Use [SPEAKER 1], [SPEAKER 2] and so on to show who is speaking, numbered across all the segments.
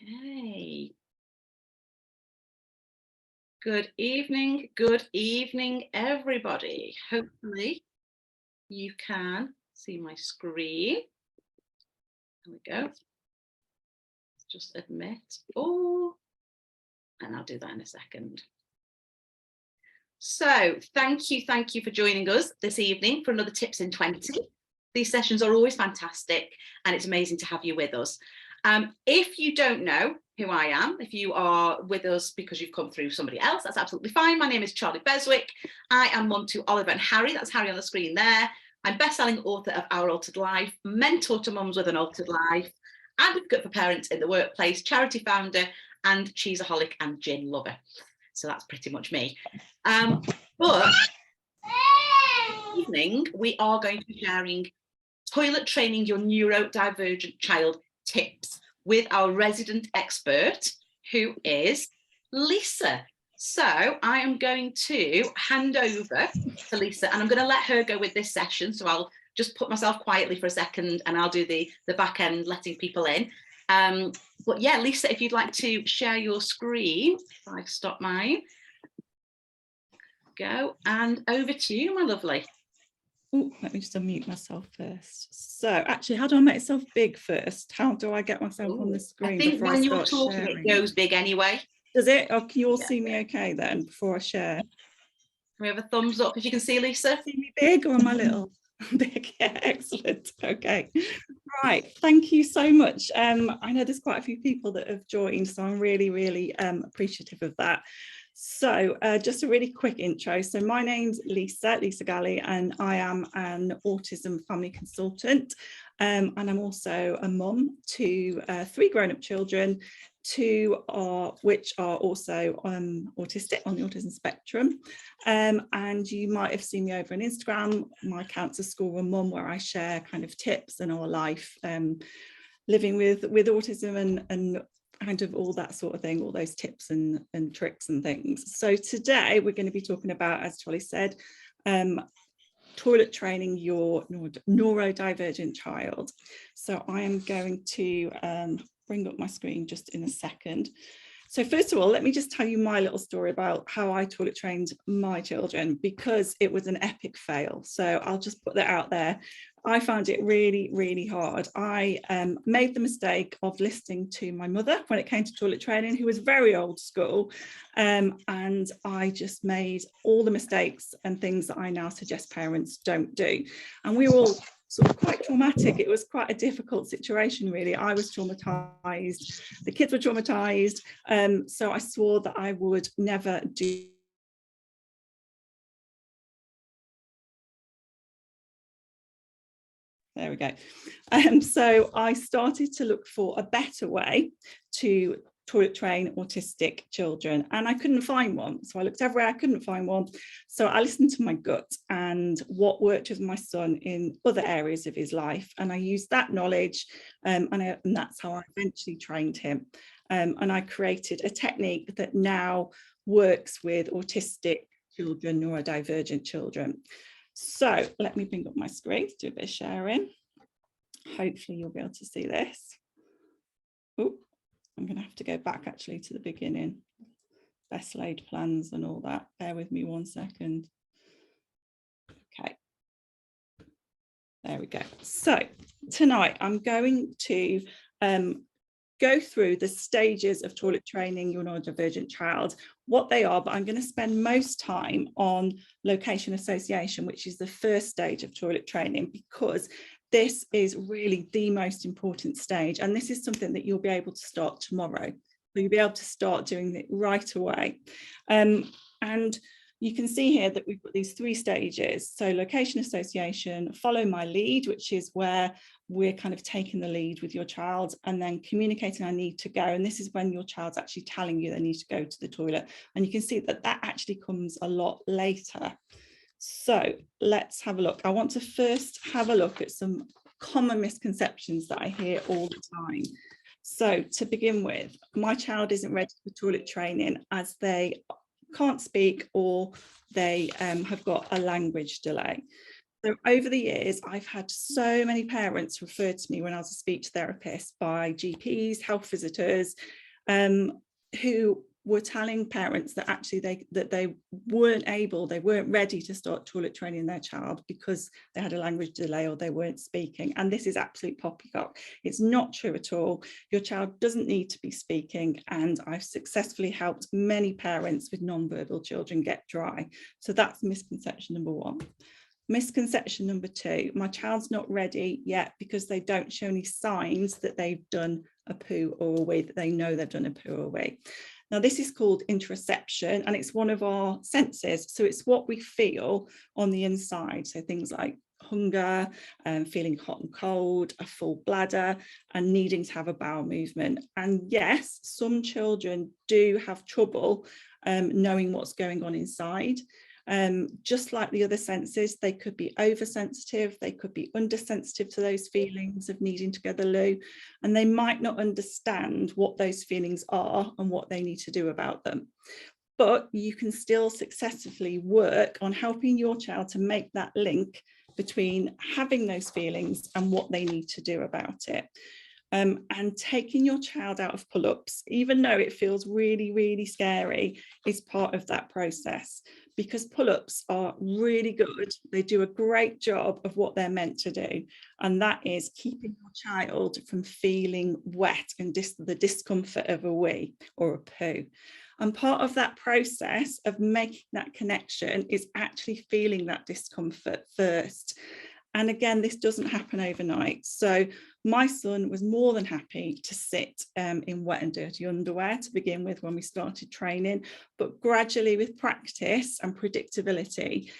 [SPEAKER 1] Okay. Good evening, everybody. Hopefully you can see my screen. There we go. Just admit. Oh, and I'll do that in a second. So thank you for joining us this evening for another Tips in 20. These sessions are always fantastic and it's amazing to have you with us. If you don't know who I am, if you are with us because you've come through somebody else, that's absolutely fine. My name is Charlie Beswick. I am mum to Oliver and Harry. That's Harry on the screen there. I'm best-selling author of Our Altered Life, mentor to mums with an altered life, advocate for parents in the workplace, charity founder, and cheeseaholic and gin lover. So that's pretty much me. But this evening, we are going to be sharing toilet training your neurodivergent child tips with our resident expert, who is Lisa. So I am going to hand over to Lisa and I'm going to let her go with this session. So I'll just put myself quietly for a second and I'll do the back end, letting people in. But yeah, Lisa, if you'd like to share your screen, if I stop mine, go, and over to you, my lovely.
[SPEAKER 2] Oh, let me just unmute myself first. So actually, how do I make myself big first? How do I get myself on the screen?
[SPEAKER 1] I think when you're talking, it goes big anyway.
[SPEAKER 2] Does it? Or can you all see me okay then before I share?
[SPEAKER 1] Can we have a thumbs up if you can see, Lisa?
[SPEAKER 2] See me big or am I little? Big, yeah, excellent. Okay, right, thank you so much. I know there's quite a few people that have joined, so I'm really appreciative of that. So just a really quick intro. So my name's Lisa Galley, and I am an autism family consultant, and I'm also a mum to 3 grown-up children, 2 which are also autistic, on the autism spectrum. And you might have seen me over on Instagram. My account's a School Run Mum, where I share kind of tips and our life living with autism and kind of all that sort of thing, all those tips and tricks and things. So today we're going to be talking about, as Charlie said, toilet training your neurodivergent child. So I am going to bring up my screen just in a second. So first of all, let me just tell you my little story about how I toilet trained my children, because it was an epic fail. So I'll just put that out there. I found it really hard. I made the mistake of listening to my mother when it came to toilet training, who was very old school. And I just made all the mistakes and things that I now suggest parents don't do. And we were all sort of quite traumatic. It was quite a difficult situation, really. I was traumatized, the kids were traumatized. So I swore that I would never do. There we go. So I started to look for a better way to toilet train autistic children, and I couldn't find one. So I looked everywhere, I couldn't find one. So I listened to my gut and what worked with my son in other areas of his life, and I used that knowledge, and that's how I eventually trained him. And I created a technique that now works with autistic children, neurodivergent children. So let me bring up my screen to do a bit of sharing. Hopefully you'll be able to see this. Oh, I'm going to have to go back actually to the beginning. Best laid plans and all that. Bear with me 1 second. Okay. There we go. So tonight I'm going to go through the stages of toilet training your neurodivergent child, what they are, but I'm going to spend most time on location association, which is the first stage of toilet training, because this is really the most important stage. And this is something that you'll be able to start tomorrow. So you'll be able to start doing it right away. And you can see here that we've got these 3 stages. So location association, follow my lead, which is where we're kind of taking the lead with your child, and then communicating I need to go. And this is when your child's actually telling you they need to go to the toilet. And you can see that that actually comes a lot later. So let's have a look. I want to first have a look at some common misconceptions that I hear all the time. So to begin with, my child isn't ready for toilet training as they can't speak, or they have got a language delay. So over the years, I've had so many parents referred to me when I was a speech therapist by GPs, health visitors, who were telling parents that actually they weren't ready to start toilet training their child because they had a language delay or they weren't speaking. And this is absolute poppycock. It's not true at all. Your child doesn't need to be speaking, and I've successfully helped many parents with non-verbal children get dry. So that's misconception number one. Misconception number two, my child's not ready yet because they don't show any signs that they've done a poo or a wee, that they know they've done a poo or a wee. Now, this is called interoception, and it's one of our senses. So it's what we feel on the inside. So things like hunger, feeling hot and cold, a full bladder, and needing to have a bowel movement. And yes, some children do have trouble knowing what's going on inside. Just like the other senses, they could be oversensitive, they could be undersensitive to those feelings of needing to go to the loo, and they might not understand what those feelings are and what they need to do about them. But you can still successfully work on helping your child to make that link between having those feelings and what they need to do about it. And taking your child out of pull-ups, even though it feels really, really scary, is part of that process, because pull-ups are really good. They do a great job of what they're meant to do, and that is keeping your child from feeling wet and the discomfort of a wee or a poo. And part of that process of making that connection is actually feeling that discomfort first. And again, this doesn't happen overnight. So my son was more than happy to sit in wet and dirty underwear to begin with when we started training, but gradually with practice and predictability,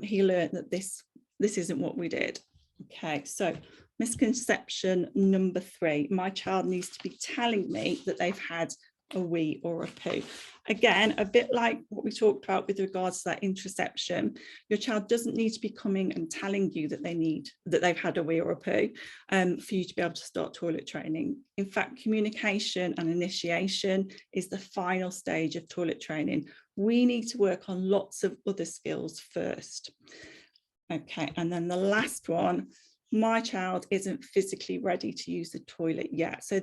[SPEAKER 2] he learned that this isn't what we did. Okay, so misconception number 3, my child needs to be telling me that they've had a wee or a poo. Again, a bit like what we talked about with regards to that interoception, your child doesn't need to be coming and telling you that they've had a wee or a poo for you to be able to start toilet training. In fact, communication and initiation is the final stage of toilet training. We need to work on lots of other skills first. Okay, and then the last one, my child isn't physically ready to use the toilet yet. So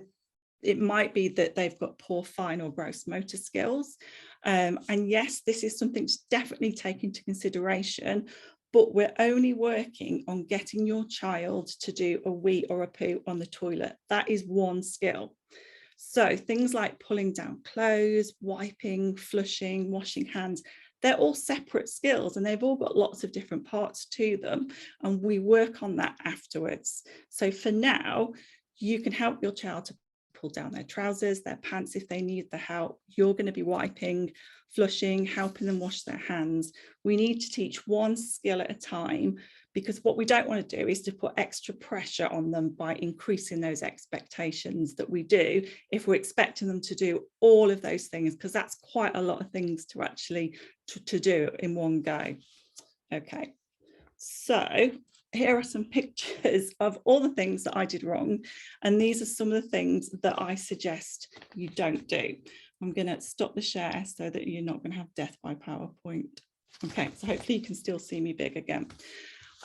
[SPEAKER 2] it might be that they've got poor fine or gross motor skills. And yes, this is something to definitely take into consideration, but we're only working on getting your child to do a wee or a poo on the toilet. That is one skill. So things like pulling down clothes, wiping, flushing, washing hands, they're all separate skills and they've all got lots of different parts to them. And we work on that afterwards. So for now, you can help your child to pull down their trousers, their pants if they need the help. You're going to be wiping, flushing, helping them wash their hands. We need to teach one skill at a time, because what we don't want to do is to put extra pressure on them by increasing those expectations that we do if we're expecting them to do all of those things, because that's quite a lot of things to actually to do in one go. Okay, so here are some pictures of all the things that I did wrong, and these are some of the things that I suggest you don't do. I'm going to stop the share so that you're not going to have death by PowerPoint. Okay, so hopefully you can still see me big again.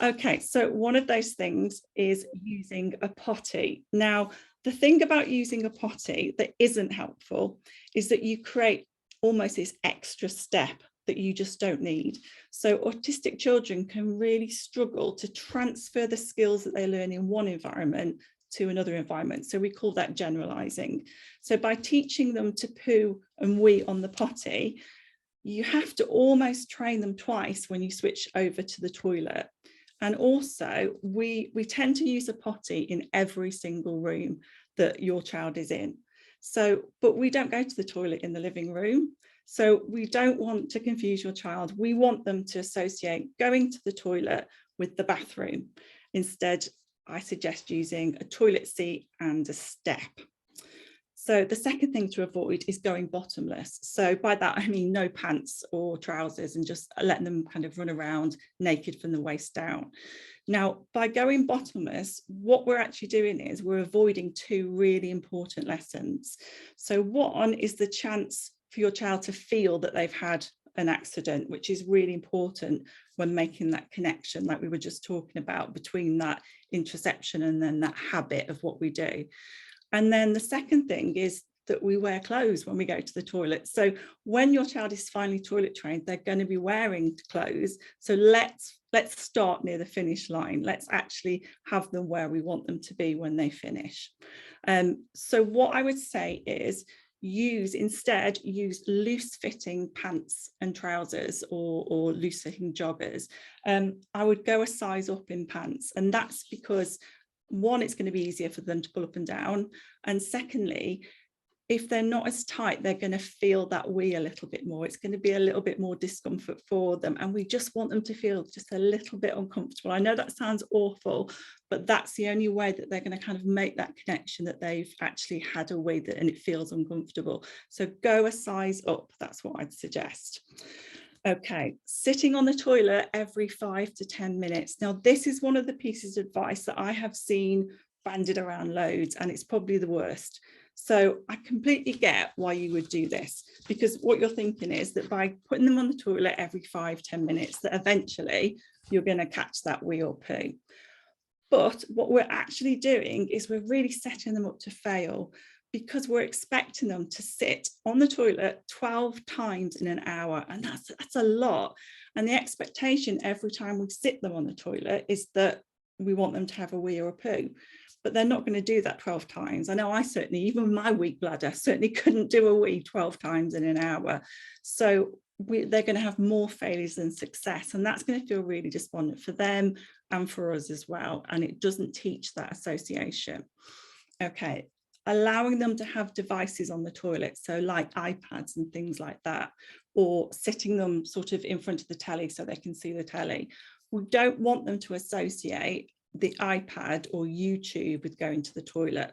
[SPEAKER 2] Okay, so one of those things is using a potty. Now, the thing about using a potty that isn't helpful is that you create almost this extra step that you just don't need. So autistic children can really struggle to transfer the skills that they learn in one environment to another environment. So we call that generalizing. So by teaching them to poo and wee on the potty, you have to almost train them twice when you switch over to the toilet. And also we tend to use a potty in every single room that your child is in. So, but we don't go to the toilet in the living room. So we don't want to confuse your child. We want them to associate going to the toilet with the bathroom. Instead, I suggest using a toilet seat and a step. So the second thing to avoid is going bottomless. So by that, I mean no pants or trousers and just letting them kind of run around naked from the waist down. Now, by going bottomless, what we're actually doing is we're avoiding two really important lessons. So one is the chance for your child to feel that they've had an accident, which is really important when making that connection, like we were just talking about, between that interoception and then that habit of what we do. And then the second thing is that we wear clothes when we go to the toilet. So when your child is finally toilet trained, they're going to be wearing clothes. So let's start near the finish line. Let's actually have them where we want them to be when they finish. So what I would say is use loose fitting pants and trousers, or loose fitting joggers. I would go a size up in pants, and that's because one, it's going to be easier for them to pull up and down, and secondly, if they're not as tight, they're going to feel that wee a little bit more. It's going to be a little bit more discomfort for them, and we just want them to feel just a little bit uncomfortable. I know that sounds awful, but that's the only way that they're going to kind of make that connection, that they've actually had a wee and it feels uncomfortable. So go a size up. That's what I'd suggest. Okay, sitting on the toilet every 5 to 10 minutes. Now, this is one of the pieces of advice that I have seen bandied around loads, and it's probably the worst. So I completely get why you would do this, because what you're thinking is that by putting them on the toilet every 5-10 minutes, that eventually you're going to catch that wee or poo. But what we're actually doing is we're really setting them up to fail, because we're expecting them to sit on the toilet 12 times in an hour, and that's a lot. And the expectation every time we sit them on the toilet is that we want them to have a wee or a poo, but they're not going to do that 12 times. I know I certainly, even my weak bladder, certainly couldn't do a wee 12 times in an hour. So they're going to have more failures than success, and that's going to feel really despondent for them and for us as well. And it doesn't teach that association. Okay, allowing them to have devices on the toilet, so like iPads and things like that, or sitting them sort of in front of the telly so they can see the telly. We don't want them to associate the iPad or YouTube with going to the toilet.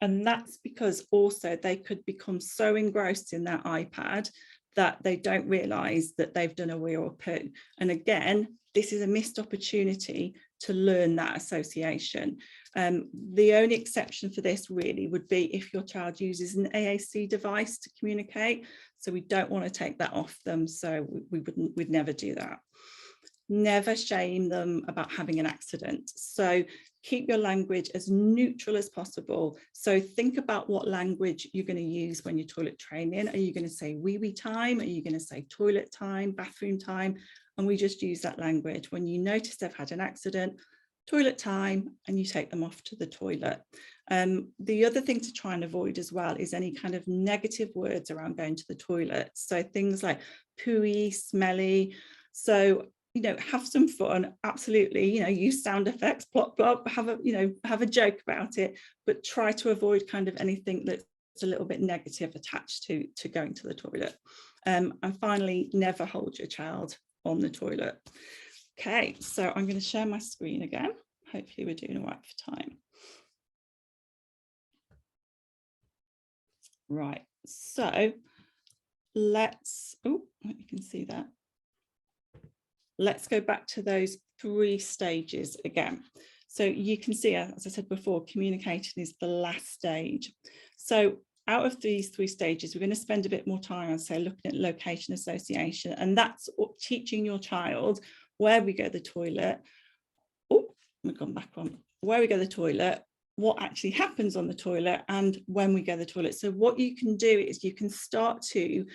[SPEAKER 2] And that's because also they could become so engrossed in their iPad that they don't realise that they've done a wee or a poo. And again, this is a missed opportunity to learn that association. The only exception for this really would be if your child uses an AAC device to communicate. So we don't want to take that off them. So we'd never do that. Never shame them about having an accident. So keep your language as neutral as possible. So think about what language you're going to use when you're toilet training. Are you going to say wee time? Are you going to say toilet time, bathroom time? And we just use that language. When you notice they've had an accident, toilet time, and you take them off to the toilet. The other thing to try and avoid as well is any kind of negative words around going to the toilet. So things like pooey, smelly. So have some fun, absolutely, use sound effects, plop, plop, have a joke about it, but try to avoid kind of anything that's a little bit negative attached to going to the toilet. And finally, never hold your child on the toilet. Okay, so I'm going to share my screen again. Hopefully we're doing all right for time. Right, so let's, you can see that. Let's go back to those 3 stages again. So you can see, as I said before, communication is the last stage. So out of these 3 stages, we're going to spend a bit more time on, say, looking at location association, and that's teaching your child where we go to the toilet. Oh, we've gone back on. Where we go to the toilet, what actually happens on the toilet, and when we go to the toilet. So what you can do is you can start to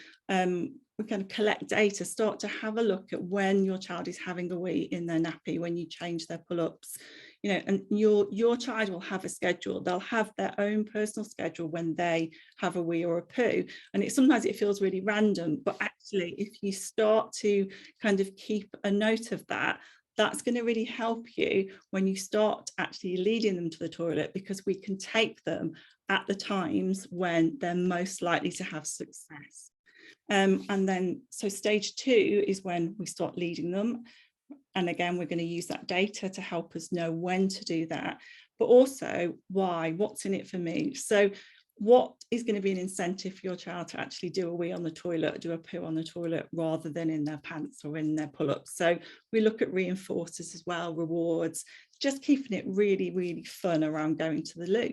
[SPEAKER 2] we kind of collect data, start to have a look at when your child is having a wee in their nappy, when you change their pull-ups, and your child will have a schedule. They'll have their own personal schedule when they have a wee or a poo. And sometimes it feels really random, but actually if you start to kind of keep a note of that, that's going to really help you when you start actually leading them to the toilet, because we can take them at the times when they're most likely to have success. And then, so stage 2 is when we start leading them. And again, we're going to use that data to help us know when to do that, but also why, what's in it for me. So what is going to be an incentive for your child to actually do a wee on the toilet, do a poo on the toilet, rather than in their pants or in their pull-ups. So we look at reinforcers as well, rewards, just keeping it really, really fun around going to the loo.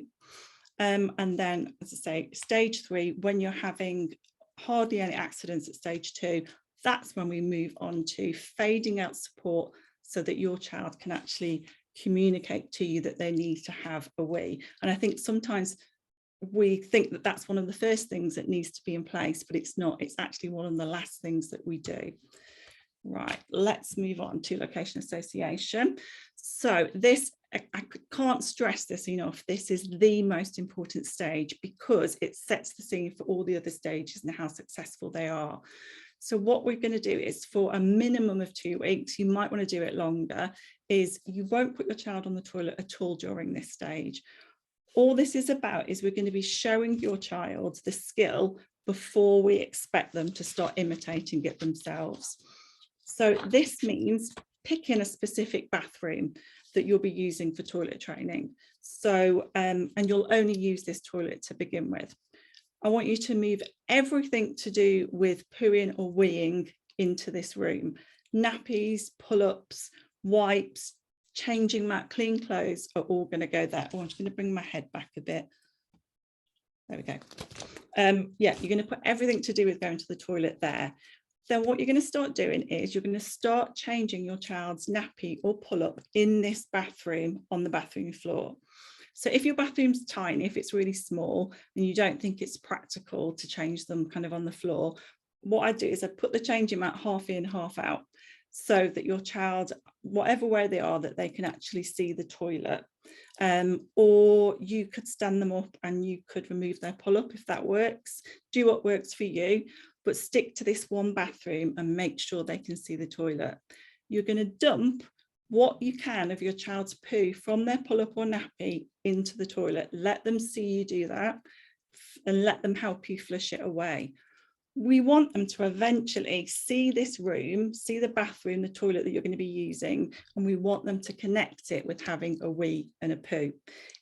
[SPEAKER 2] And then, as I say, stage 3, when you're having hardly any accidents at stage 2, that's when we move on to fading out support so that your child can actually communicate to you that they need to have a wee. And I think sometimes we think that that's one of the first things that needs to be in place, but it's not. It's actually one of the last things that we do. Right, let's move on to location association. So this, I can't stress this enough, this is the most important stage because it sets the scene for all the other stages and how successful they are. So what we're going to do is, for a minimum of 2 weeks, you might want to do it longer, is you won't put your child on the toilet at all during this stage. All this is about is we're going to be showing your child the skill before we expect them to start imitating it themselves. So this means picking a specific bathroom that you'll be using for toilet training. So, and you'll only use this toilet to begin with. I want you to move everything to do with pooing or weeing into this room. Nappies, pull-ups, wipes, changing mat, clean clothes are all going to go there. Oh, I'm just going to bring my head back a bit. There we go. Yeah, you're going to put everything to do with going to the toilet there. Then what you're going to start doing is you're going to start changing your child's nappy or pull-up in this bathroom on the bathroom floor. So if your bathroom's tiny, if it's really small and you don't think it's practical to change them kind of on the floor, what I do is I put the changing mat half in, half out, so that your child, whatever way they are, that they can actually see the toilet. Or you could stand them up and you could remove their pull-up if that works. Do what works for you, but stick to this one bathroom and make sure they can see the toilet. You're going to dump what you can of your child's poo from their pull-up or nappy into the toilet. Let them see you do that and let them help you flush it away. We want them to eventually see this room, see the bathroom, the toilet that you're going to be using, and we want them to connect it with having a wee and a poo.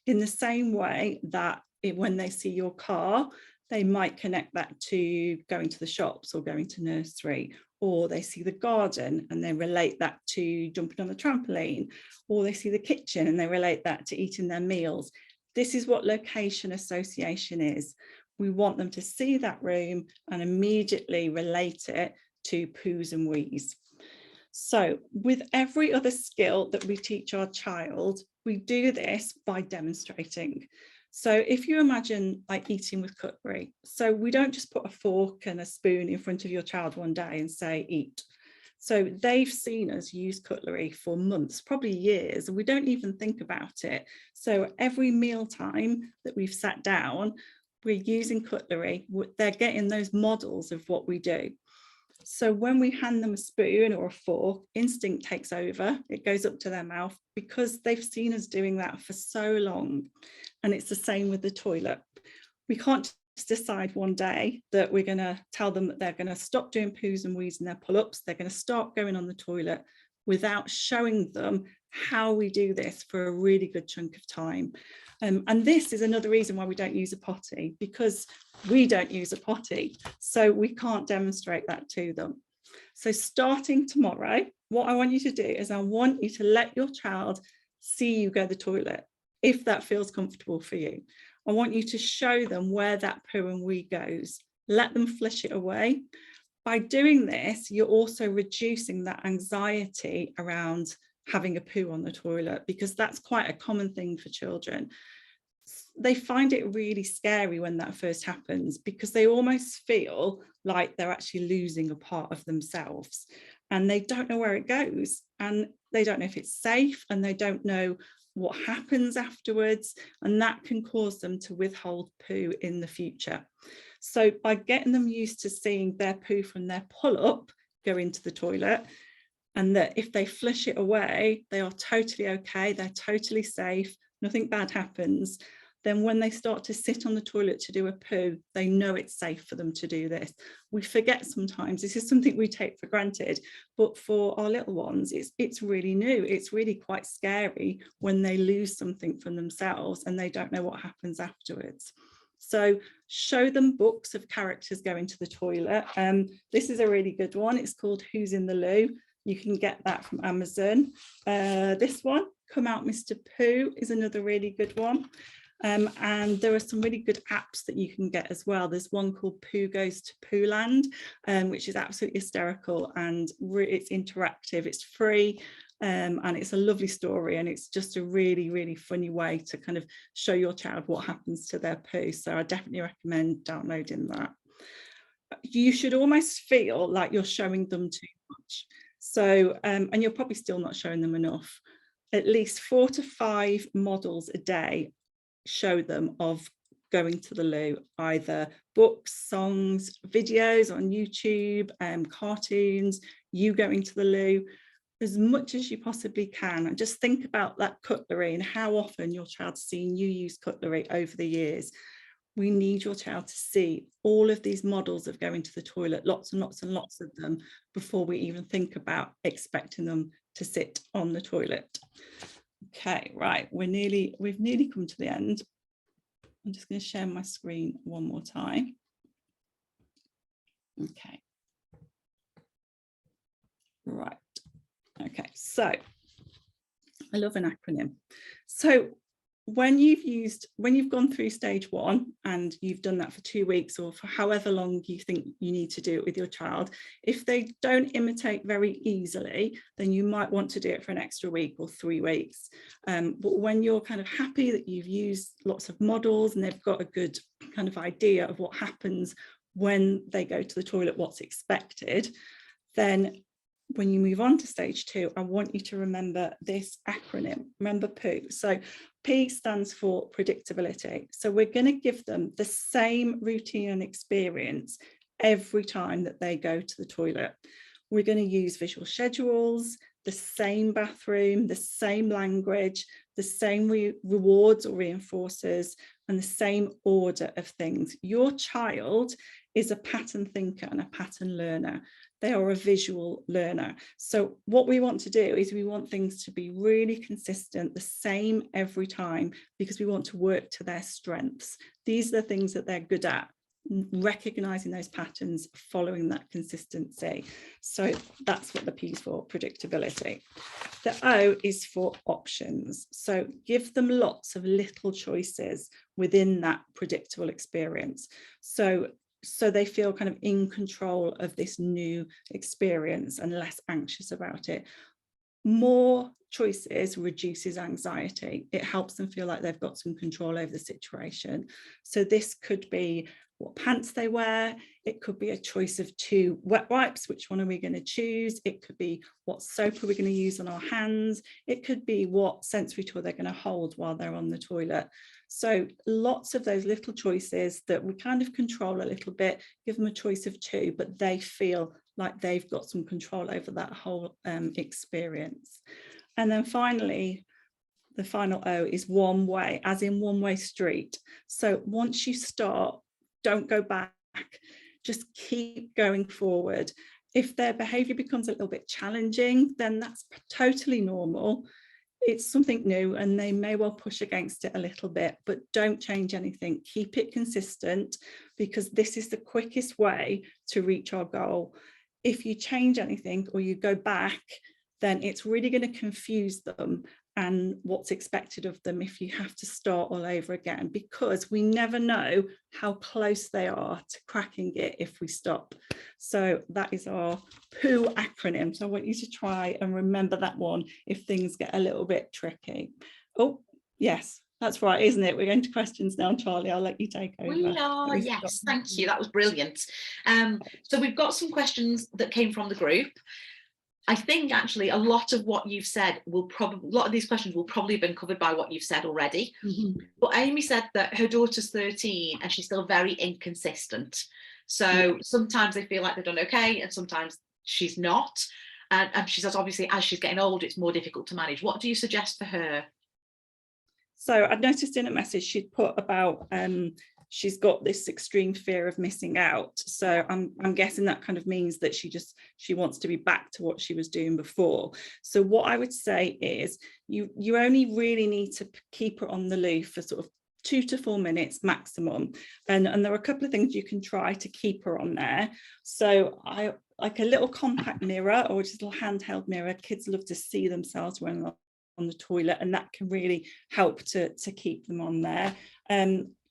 [SPEAKER 2] In the same way that when they see your car, they might connect that to going to the shops or going to nursery, or they see the garden and they relate that to jumping on the trampoline, or they see the kitchen and they relate that to eating their meals. This is what location association is. We want them to see that room and immediately relate it to poos and wees. So with every other skill that we teach our child, we do this by demonstrating. So if you imagine like eating with cutlery, so we don't just put a fork and a spoon in front of your child one day and say, eat. So they've seen us use cutlery for months, probably years, and we don't even think about it. So every mealtime that we've sat down, we're using cutlery, they're getting those models of what we do. So when we hand them a spoon or a fork, instinct takes over, it goes up to their mouth because they've seen us doing that for so long. And it's the same with the toilet. We can't just decide one day that we're going to tell them that they're going to stop doing poos and wees and their pull-ups. They're going to start going on the toilet without showing them how we do this for a really good chunk of time. And this is another reason why we don't use a potty, because we don't use a potty, so we can't demonstrate that to them. So starting tomorrow, what I want you to do is I want you to let your child see you go to the toilet, if that feels comfortable for you. I want you to show them where that poo and wee goes. Let them flush it away. By doing this, you're also reducing that anxiety around having a poo on the toilet, because that's quite a common thing for children. They find it really scary when that first happens, because they almost feel like they're actually losing a part of themselves and they don't know where it goes, and they don't know if it's safe, and they don't know what happens afterwards, and that can cause them to withhold poo in the future. So by getting them used to seeing their poo from their pull-up go into the toilet, and that if they flush it away, they are totally okay, they're totally safe, nothing bad happens, then when they start to sit on the toilet to do a poo, they know it's safe for them to do this. We forget sometimes, this is something we take for granted, but for our little ones, it's really new. It's really quite scary when they lose something from themselves and they don't know what happens afterwards. So show them books of characters going to the toilet. This is a really good one. It's called Who's in the Loo. You can get that from Amazon. This one, Come Out Mr. Pooh, is another really good one. And there are some really good apps that you can get as well. There's one called Pooh Goes to Pooh Land, which is absolutely hysterical, and it's interactive, it's free, and it's a lovely story, and it's just a really, really funny way to kind of show your child what happens to their poo. So I definitely recommend downloading that. You should almost feel like you're showing them too much. So, and you're probably still not showing them enough. At least 4 to 5 models a day show them of going to the loo, either books, songs, videos on YouTube, cartoons, you going to the loo, as much as you possibly can. And just think about that cutlery and how often your child's seen you use cutlery over the years. We need your child to see all of these models of going to the toilet, lots and lots and lots of them, before we even think about expecting them to sit on the toilet. Okay, right, we've nearly come to the end. I'm just going to share my screen one more time. Okay. Right. Okay, so I love an acronym. So when you've gone through stage 1 and you've done that for 2 weeks or for however long you think you need to do it with your child, if they don't imitate very easily, then you might want to do it for an extra week or 3 weeks. But when you're kind of happy that you've used lots of models and they've got a good kind of idea of what happens when they go to the toilet, what's expected, then when you move on to stage 2, I want you to remember this acronym. Remember POO. So P stands for predictability. So we're going to give them the same routine and experience every time that they go to the toilet. We're going to use visual schedules, the same bathroom, the same language, the same rewards or reinforcers, and the same order of things. Your child is a pattern thinker and a pattern learner. They are a visual learner. So what we want to do is we want things to be really consistent, the same every time, because we want to work to their strengths. These are the things that they're good at, recognizing those patterns, following that consistency. So that's what the P is for, predictability. The O is for options. So give them lots of little choices within that predictable experience. So they feel kind of in control of this new experience and less anxious about it. More choices reduces anxiety. It helps them feel like they've got some control over the situation. So this could be what pants they wear. It could be a choice of 2 wet wipes. Which one are we going to choose? It could be what soap are we going to use on our hands? It could be what sensory toy they're going to hold while they're on the toilet. So lots of those little choices that we kind of control a little bit, give them a choice of 2, but they feel like they've got some control over that whole experience. And then finally, the final O is one way, as in one way street. So once you start, don't go back, just keep going forward. If their behavior becomes a little bit challenging, then that's totally normal. It's something new and they may well push against it a little bit, but don't change anything. Keep it consistent, because this is the quickest way to reach our goal. If you change anything or you go back, then it's really going to confuse them and what's expected of them if you have to start all over again, because we never know how close they are to cracking it if we stop. So that is our POO acronym. So I want you to try and remember that one if things get a little bit tricky. Oh, yes, that's right, isn't it? We're going to questions now, Charlie. I'll let you take over.
[SPEAKER 1] We are, yes, thank you. That was brilliant. So we've got some questions that came from the group. I think actually a lot of what you've said a lot of these questions will probably have been covered by what you've said already. But Amy said that her daughter's 13 and she's still very inconsistent. So sometimes they feel like they've done okay and sometimes she's not. And she says, obviously, as she's getting older, it's more difficult to manage. What do you suggest for her?
[SPEAKER 2] So I've noticed in a message she'd put about she's got this extreme fear of missing out. So I'm guessing that kind of means that she wants to be back to what she was doing before. So what I would say is you only really need to keep her on the loo for sort of 2 to 4 minutes maximum. And there are a couple of things you can try to keep her on there. So I like a little compact mirror or just a little handheld mirror. Kids love to see themselves when on the toilet, and that can really help to keep them on there.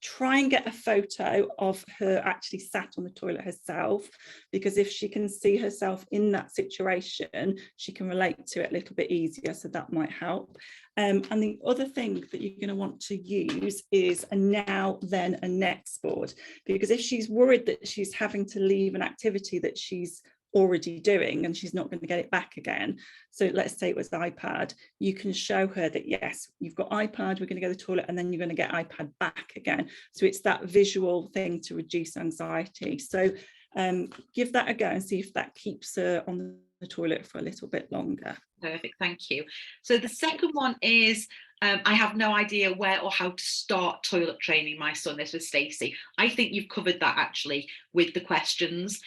[SPEAKER 2] Try and get a photo of her actually sat on the toilet herself, because if she can see herself in that situation, she can relate to it a little bit easier, so that might help. And the other thing that you're going to want to use is a now, then and next board, because if she's worried that she's having to leave an activity that she's already doing and she's not going to get it back again, so let's say it was iPad, you can show her that yes, you've got iPad, we're going to go to the toilet, and then you're going to get iPad back again. So it's that visual thing to reduce anxiety. So give that a go and see if that keeps her on the toilet for a little bit longer.
[SPEAKER 1] Perfect, thank you. So the second one is I have no idea where or how to start toilet training my son. This was Stacey. I think you've covered that actually with the questions.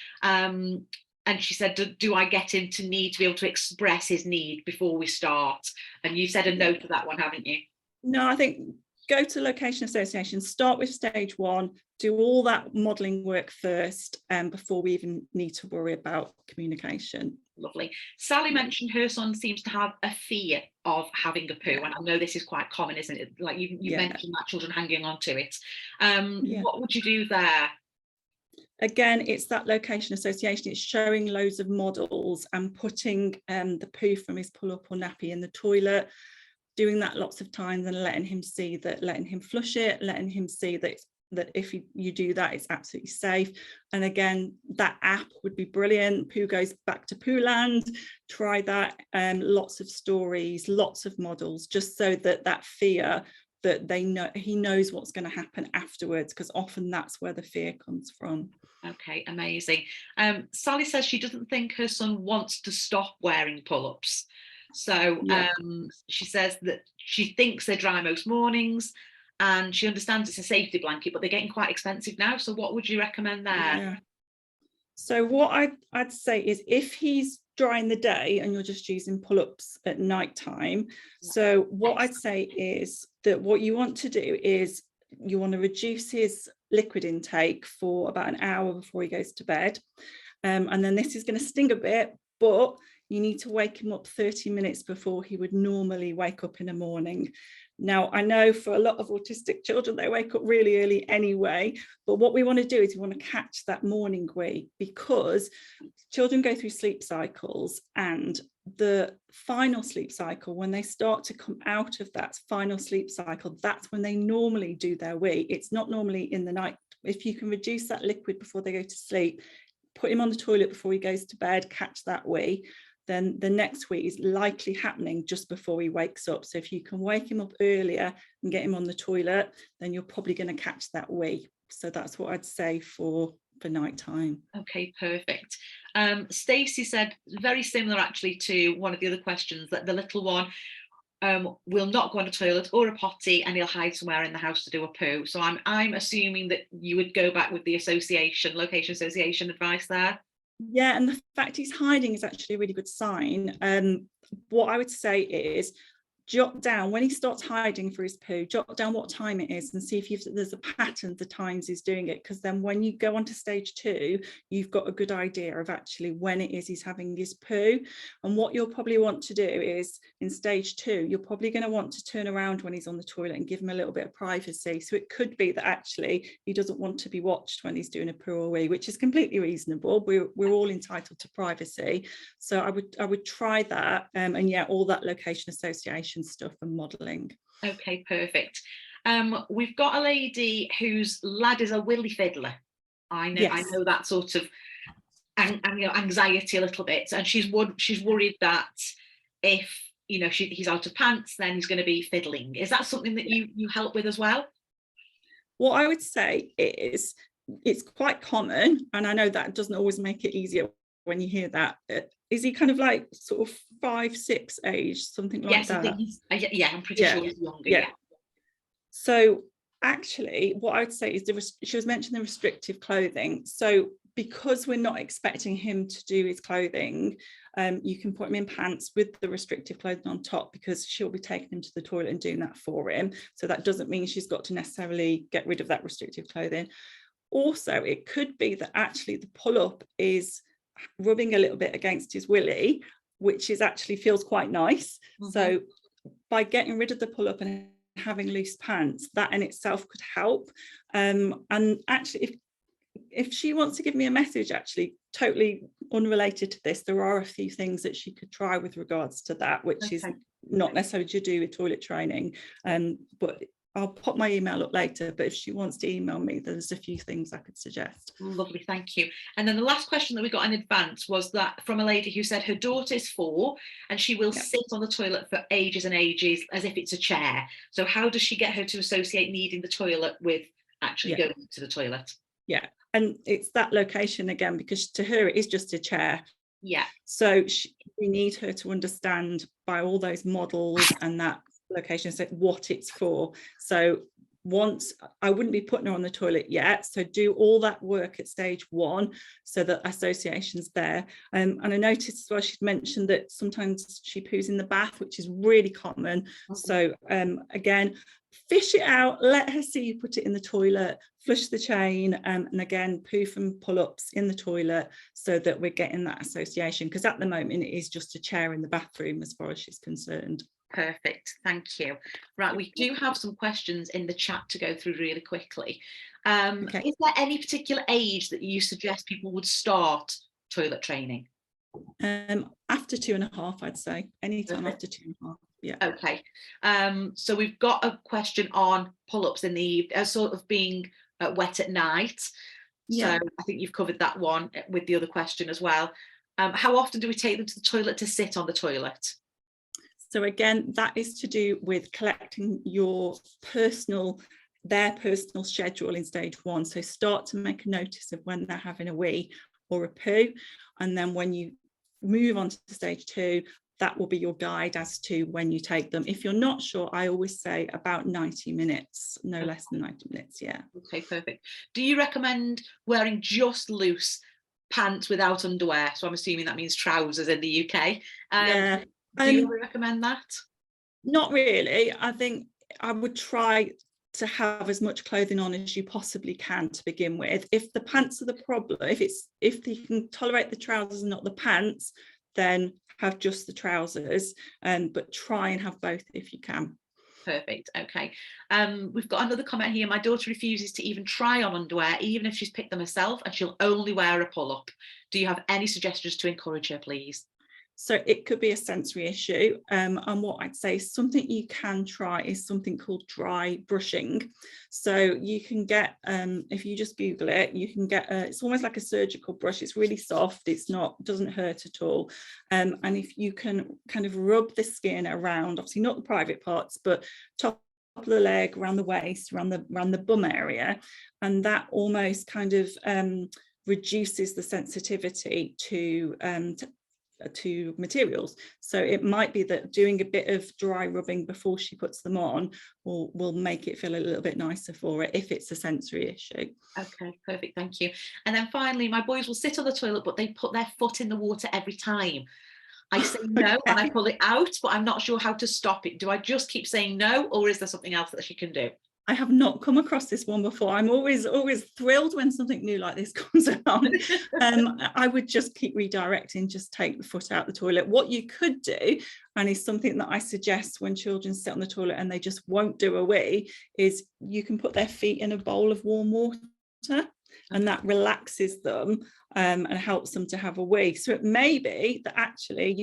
[SPEAKER 1] And she said, do I get him to need to be able to express his need before we start? And you said a no to that one, haven't you?
[SPEAKER 2] No, I think go to location association, start with stage 1, do all that modelling work first, before we even need to worry about communication.
[SPEAKER 1] Lovely. Sally mentioned her son seems to have a fear of having a poo, and I know this is quite common, isn't it? Like you mentioned that children hanging on to it. What would you do there?
[SPEAKER 2] Again, it's that location association. It's showing loads of models and putting the poo from his pull-up or nappy in the toilet, doing that lots of times and letting him see that, letting him flush it, letting him see that if you do that, it's absolutely safe. And again, that app would be brilliant. Poo goes back to Poo Land. Try that. Lots of stories, lots of models, just so that fear, that they know, he knows what's going to happen afterwards, because often that's where the fear comes from.
[SPEAKER 1] Okay, amazing. Sally says she doesn't think her son wants to stop wearing pull-ups. So she says that she thinks they're dry most mornings, and she understands it's a safety blanket, but they're getting quite expensive now. So what would you recommend there?
[SPEAKER 2] Yeah. So what I'd say is, if he's dry in the day and you're just using pull-ups at night time, so what I'd say is that what you want to do is you want to reduce his liquid intake for about an hour before he goes to bed. And then this is going to sting a bit, but you need to wake him up 30 minutes before he would normally wake up in the morning. Now, I know for a lot of autistic children, they wake up really early anyway, but what we want to do is we want to catch that morning wee, because children go through sleep cycles, and the final sleep cycle, when they start to come out of that final sleep cycle, that's when they normally do their wee. It's not normally in the night. If you can reduce that liquid before they go to sleep, put him on the toilet before he goes to bed, catch that wee, then the next week is likely happening just before he wakes up. So if you can wake him up earlier and get him on the toilet, then you're probably going to catch that wee. So that's what I'd say for night time.
[SPEAKER 1] Okay, perfect. Stacey said, very similar actually to one of the other questions, that the little one will not go on a toilet or a potty, and he'll hide somewhere in the house to do a poo. So I'm assuming that you would go back with the association, location association advice there.
[SPEAKER 2] Yeah, and the fact he's hiding is actually a really good sign. What I would say is, jot down when he starts hiding for his poo, jot down what time it is and see if there's a pattern the times he's doing it, because then when you go on to stage 2, you've got a good idea of actually when it is he's having his poo. And what you'll probably want to do is, in stage 2, you're probably going to want to turn around when he's on the toilet and give him a little bit of privacy. So it could be that actually he doesn't want to be watched when he's doing a poo or wee, which is completely reasonable. We're all entitled to privacy. So I would try that, and yeah, all that location association stuff and modelling.
[SPEAKER 1] Okay, perfect. We've got a lady whose lad is a willy fiddler. I know that sort of anxiety a little bit, and she's worried that if he's out of pants, then he's going to be fiddling. Is that something that you help with as well?
[SPEAKER 2] What I would say is, it's quite common, and I know that doesn't always make it easier when you hear that. Is he kind of like sort of 5-6 age, something like that?
[SPEAKER 1] Yes, I'm pretty sure he's younger. Yeah.
[SPEAKER 2] So actually, what I'd say is, she was mentioning the restrictive clothing. So because we're not expecting him to do his clothing, you can put him in pants with the restrictive clothing on top, because she'll be taking him to the toilet and doing that for him. So that doesn't mean she's got to necessarily get rid of that restrictive clothing. Also, it could be that actually the pull-up is rubbing a little bit against his willy, which is actually feels quite nice. Mm-hmm. So by getting rid of the pull up and having loose pants, that in itself could help. And actually, if she wants to give me a message, actually totally unrelated to this, there are a few things that she could try with regards to that, which is not necessarily to do with toilet training, but I'll pop my email up later, but if she wants to email me, there's a few things I could suggest.
[SPEAKER 1] Lovely, thank you. And then the last question that we got in advance was that from a lady who said her daughter is 4 and she will sit on the toilet for ages and ages as if it's a chair. So how does she get her to associate needing the toilet with actually going to the toilet? Yeah.
[SPEAKER 2] And it's that location again, because to her it is just a chair.
[SPEAKER 1] Yeah.
[SPEAKER 2] So we need her to understand by all those models and that location what it's for. So once, I wouldn't be putting her on the toilet yet, so do all that work at stage 1 so that association's there. And I noticed as well, she's mentioned that sometimes she poos in the bath, which is really common. So again, fish it out, let her see you put it in the toilet, flush the chain, and again, poof and pull-ups in the toilet so that we're getting that association, because at the moment it is just a chair in the bathroom as far as she's concerned.
[SPEAKER 1] Perfect, thank you. Right, we do have some questions in the chat to go through really quickly. Is there any particular age that you suggest people would start toilet training?
[SPEAKER 2] After 2.5, I'd say. Anytime after 2.5. Yeah.
[SPEAKER 1] Okay. So we've got a question on pull-ups in the sort of being wet at night. So I think you've covered that one with the other question as well. How often do we take them to the toilet to sit on the toilet?
[SPEAKER 2] So again, that is to do with collecting their personal schedule in stage 1. So start to make a notice of when they're having a wee or a poo. And then when you move on to stage 2, that will be your guide as to when you take them. If you're not sure, I always say about 90 minutes, no less than 90 minutes. Yeah. Okay,
[SPEAKER 1] perfect. Do you recommend wearing just loose pants without underwear? So I'm assuming that means trousers in the UK.
[SPEAKER 2] Yeah.
[SPEAKER 1] Do you recommend that?
[SPEAKER 2] Not really. I think I would try to have as much clothing on as you possibly can to begin with. If the pants are the problem, if you can tolerate the trousers and not the pants, then have just the trousers, but try and have both if you can.
[SPEAKER 1] Perfect. Okay. We've got another comment here. My daughter refuses to even try on underwear, even if she's picked them herself, and she'll only wear a pull-up. Do you have any suggestions to encourage her, please?
[SPEAKER 2] So it could be a sensory issue, and what I'd say is something you can try is something called dry brushing. So you can get, if you just Google it, you can get it's almost like a surgical brush. It's really soft, doesn't hurt at all, and if you can kind of rub the skin around, obviously not the private parts, but top of the leg, around the waist, around the bum area, and that almost kind of reduces the sensitivity to materials. So it might be that doing a bit of dry rubbing before she puts them on will make it feel a little bit nicer for her if it's a sensory issue. Okay,
[SPEAKER 1] perfect, thank you. And then finally, my boys will sit on the toilet, but they put their foot in the water every time. I say no and I pull it out, but I'm not sure how to stop it. Do I just keep saying no, or is there something else that she can do?
[SPEAKER 2] I have not come across this one before. I'm always thrilled when something new like this comes along. I would just keep redirecting, just take the foot out the toilet. What you could do, and is something that I suggest when children sit on the toilet and they just won't do a wee, is you can put their feet in a bowl of warm water, and that relaxes them and helps them to have a wee. So it may be that actually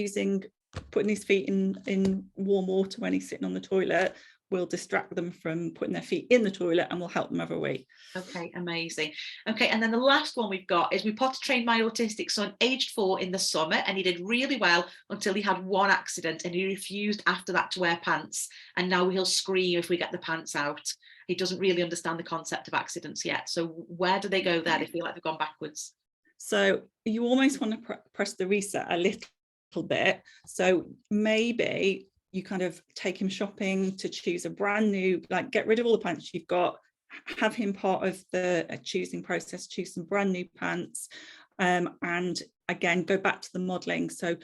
[SPEAKER 2] putting his feet in warm water when he's sitting on the toilet will distract them from putting their feet in the toilet and will help them have a wee.
[SPEAKER 1] Okay, amazing. Okay, and then the last one we've got is we potty trained my autistic son aged 4 in the summer, and he did really well until he had one accident and he refused after that to wear pants, and now he'll scream if we get the pants out. He doesn't really understand the concept of accidents yet. So where do they go there? They feel like they've gone backwards.
[SPEAKER 2] So you almost want to press the reset a little bit. So maybe you kind of take him shopping to choose a brand new, like get rid of all the pants you've got, have him part of the choosing process, choose some brand new pants, and again, go back to the modelling. So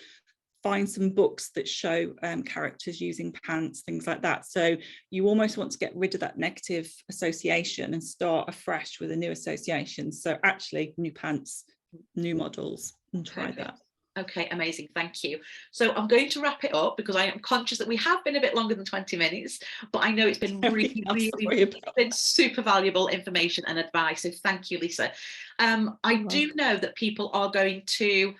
[SPEAKER 2] find some books that show characters using pants, things like that. So you almost want to get rid of that negative association and start afresh with a new association. So actually new pants, new models, and try that.
[SPEAKER 1] Okay, amazing. Thank you. So I'm going to wrap it up because I am conscious that we have been a bit longer than 20 minutes, but I know it's been been super valuable information and advice. So thank you, Lisa. I do know that people are going to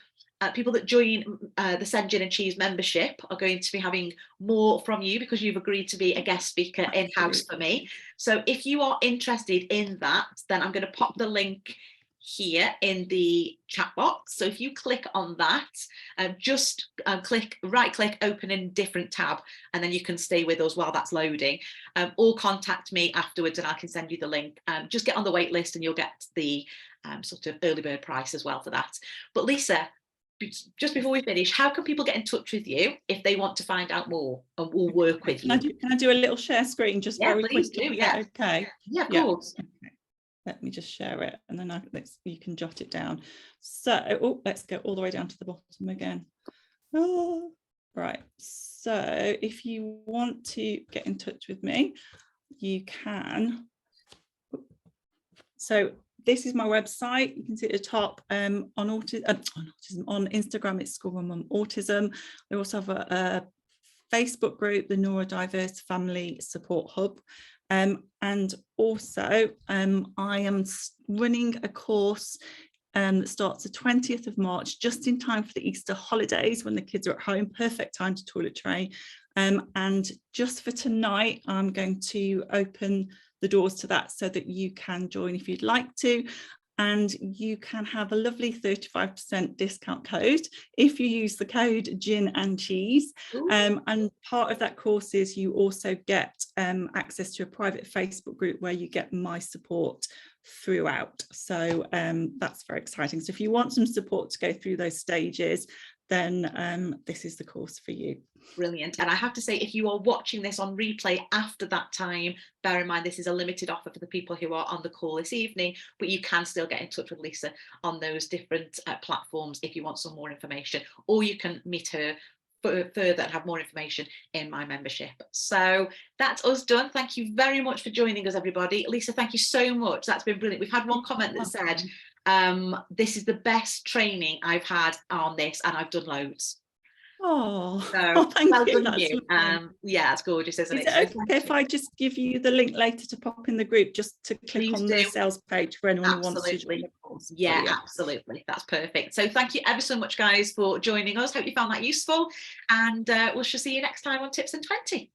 [SPEAKER 1] people that join the Send Gin and Cheese membership are going to be having more from you because you've agreed to be a guest speaker in-house for me. So if you are interested in that, then I'm going to pop the link here in the chat box. So if you click on that, just right click, open in different tab, and then you can stay with us while that's loading, or contact me afterwards and I can send you the link. Just get on the wait list and you'll get the sort of early bird price as well for that. But Lisa, just before we finish, how can people get in touch with you if they want to find out more and will work with you?
[SPEAKER 2] Can I do a little share screen just very quickly?
[SPEAKER 1] Yeah,
[SPEAKER 2] okay.
[SPEAKER 1] Yeah, of course.
[SPEAKER 2] Okay. Let me just share it and then you can jot it down. So let's go all the way down to the bottom again. Oh, right. So if you want to get in touch with me, you can. So this is my website. You can see at the top on Instagram, it's School Run Mum Autism. We also have a Facebook group, the Neurodiverse Family Support Hub. And also I am running a course that starts the 20th of March, just in time for the Easter holidays when the kids are at home, perfect time to toilet train. And just for tonight, I'm going to open the doors to that so that you can join if you'd like to. And you can have a lovely 35% discount code if you use the code Gin and Cheese. And part of that course is you also get access to a private Facebook group where you get my support throughout. So that's very exciting. So if you want some support to go through those stages, then this is the course for you.
[SPEAKER 1] Brilliant. And I have to say, if you are watching this on replay after that time, bear in mind this is a limited offer for the people who are on the call this evening, but you can still get in touch with Lisa on those different platforms if you want some more information, or you can meet her further and have more information in my membership. So that's us done. Thank you very much for joining us, everybody. Lisa, thank you so much. That's been brilliant. We've had one comment that said, this is the best training I've had on this, and I've done loads.
[SPEAKER 2] Oh,
[SPEAKER 1] so
[SPEAKER 2] thank
[SPEAKER 1] well
[SPEAKER 2] you.
[SPEAKER 1] done you. Yeah, it's gorgeous, isn't
[SPEAKER 2] it?
[SPEAKER 1] Is it
[SPEAKER 2] okay if I just give you the link later to pop in the group, just to click on the sales page for anyone who wants to join the course?
[SPEAKER 1] Yeah, absolutely. That's perfect. So thank you ever so much, guys, for joining us. Hope you found that useful, and we'll see you next time on Tips in 20.